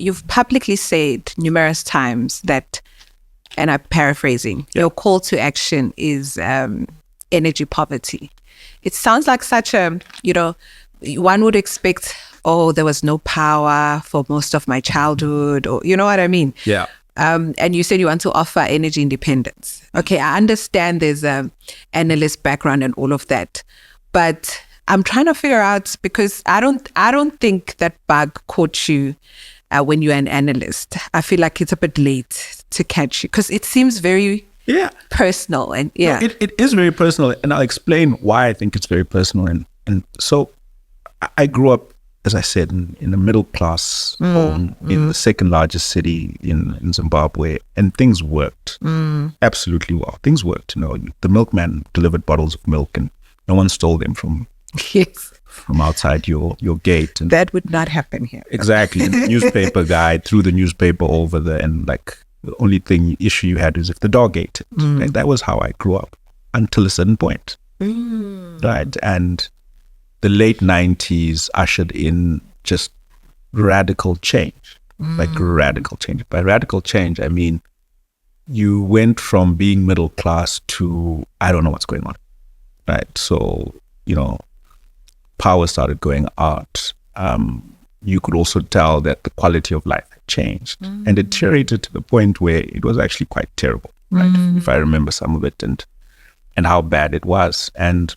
you've publicly said numerous times that, and I'm paraphrasing, your call to action is energy poverty. It sounds like such a, one would expect, oh, there was no power for most of my childhood, or you know what I mean? Yeah. And you said you want to offer energy independence. Okay, I understand there's a analyst background and all of that, but I'm trying to figure out, because I don't think that bug caught you when you're an analyst. I feel like it's a bit late to catch you, because it seems very personal. And No, it is very personal, and I'll explain why I think it's very personal. And so I grew up, as I said, in a middle class home in the second largest city in Zimbabwe, and things worked absolutely well. Things worked. The milkman delivered bottles of milk, and no one stole them from outside your gate. And that would not happen here. Exactly. And the newspaper guy threw the newspaper over there, and like the only issue you had is if the dog ate it. Like, that was how I grew up until a certain point. Right. And the late 90s ushered in just radical change, like radical change. By radical change, I mean, you went from being middle class to, I don't know what's going on. Right. So, power started going out. You could also tell that the quality of life had changed and deteriorated to the point where it was actually quite terrible, right? If I remember some of it and how bad it was. And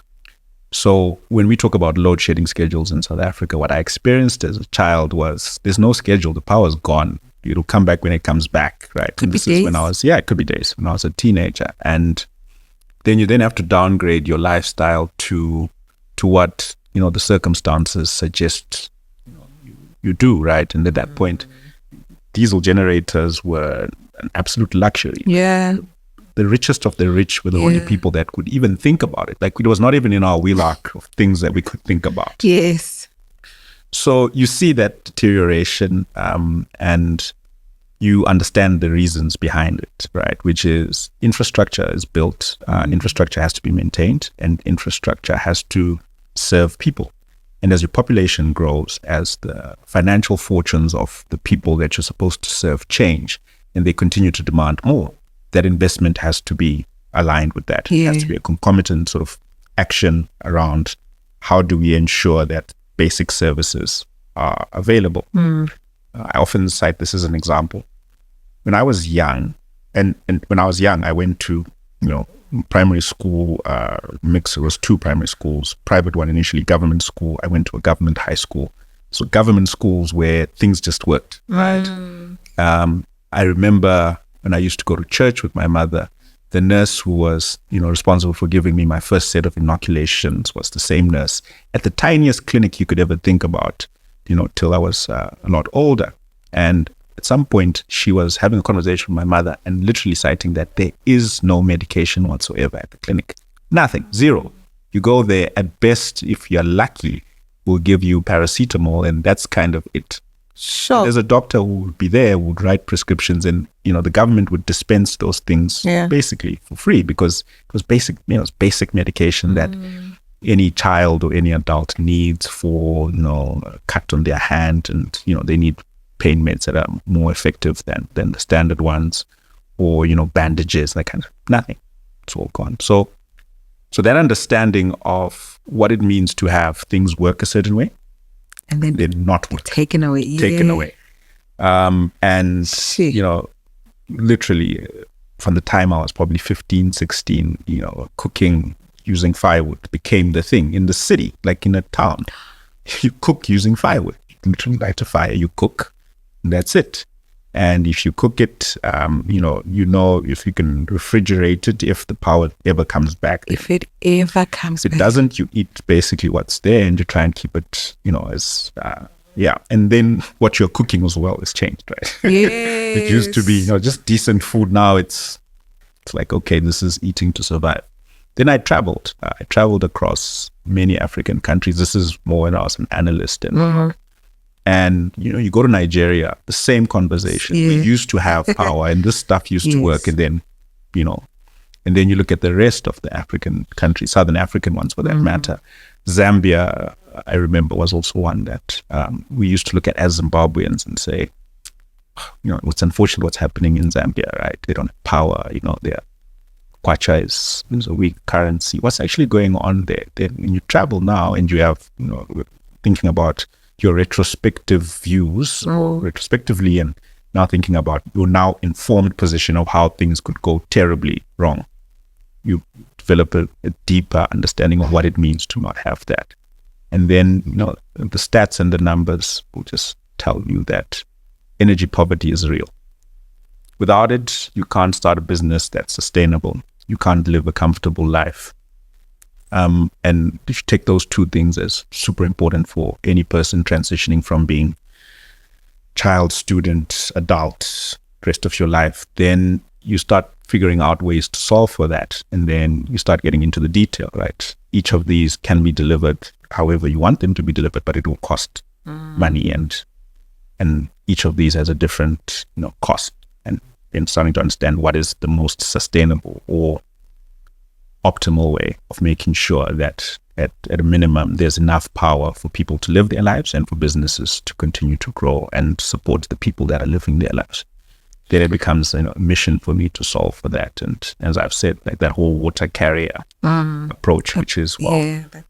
so when we talk about load shedding schedules in South Africa, what I experienced as a child was there's no schedule. The power's gone. It'll come back when it comes back, right? Could be This days. is when it could be days, when I was a teenager. And then you have to downgrade your lifestyle to what, the circumstances suggest you do, right? And at that point, diesel generators were an absolute luxury. Yeah. The richest of the rich were the only people that could even think about it. Like, it was not even in our wheelhouse of things that we could think about. Yes. So you see that deterioration, and you understand the reasons behind it, right? Which is infrastructure is built, infrastructure has to be maintained, and infrastructure has to serve people. And as your population grows, as the financial fortunes of the people that you're supposed to serve change, and they continue to demand more, that investment has to be aligned with that. It has to be a concomitant sort of action around how do we ensure that basic services are available. I often cite this as an example. When I was young, and when I was young, I went to, primary school, mix. It was two primary schools, private one initially, government school. I went to a government high school. So government schools where things just worked. Right. I remember when I used to go to church with my mother, the nurse who was, responsible for giving me my first set of inoculations was the same nurse at the tiniest clinic you could ever think about, till I was a lot older. And at some point, she was having a conversation with my mother and literally citing that there is no medication whatsoever at the clinic. Nothing, zero. You go there, at best, if you're lucky, we'll give you paracetamol, and that's kind of it. Sure. There's a doctor who would be there, who would write prescriptions, and the government would dispense those things basically for free, because it was basic, it's basic medication that any child or any adult needs for a cut on their hand, and they need pain meds that are more effective than the standard ones, or bandages, that kind of nothing. It's all gone. So that understanding of what it means to have things work a certain way, and then they're not work. Taken away. And literally from the time I was probably 15, 16, cooking using firewood became the thing in the city, like in a town. You cook using firewood. You literally light a fire, you cook, and that's it. And if you cook it, if you can refrigerate it, if the power ever comes back. If it ever comes back. If it doesn't, you eat basically what's there, and you try and keep it, as, And then what you're cooking as well has changed, right? Yes. It used to be, just decent food. Now it's like, okay, this is eating to survive. Then I traveled. I traveled across many African countries. This is more when I was an analyst. And you go to Nigeria, the same conversation. We used to have power, and this stuff used to work. And then, and then you look at the rest of the African countries, Southern African ones for that matter. Zambia, I remember, was also one that we used to look at as Zimbabweans and say, it's unfortunate what's happening in Zambia, right? They don't have power, their kwacha is a weak currency. What's actually going on there? Then when you travel now and you have, thinking about your retrospective views, retrospectively, and now thinking about your now informed position of how things could go terribly wrong. You develop a deeper understanding of what it means to not have that. And then, the stats and the numbers will just tell you that energy poverty is real. Without it, you can't start a business that's sustainable. You can't live a comfortable life. And if you take those two things as super important for any person transitioning from being child, student, adult, rest of your life, then you start figuring out ways to solve for that. And then you start getting into the detail, right? Each of these can be delivered however you want them to be delivered, but it will cost money, and each of these has a different cost. And then starting to understand what is the most sustainable or optimal way of making sure that at a minimum there's enough power for people to live their lives and for businesses to continue to grow and support the people that are living their lives. Then it becomes a mission for me to solve for that. And as I've said, like that whole water carrier approach, which is,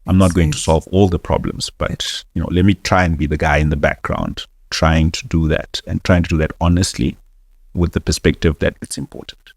I'm not going to solve all the problems, but let me try and be the guy in the background trying to do that, and trying to do that honestly with the perspective that it's important.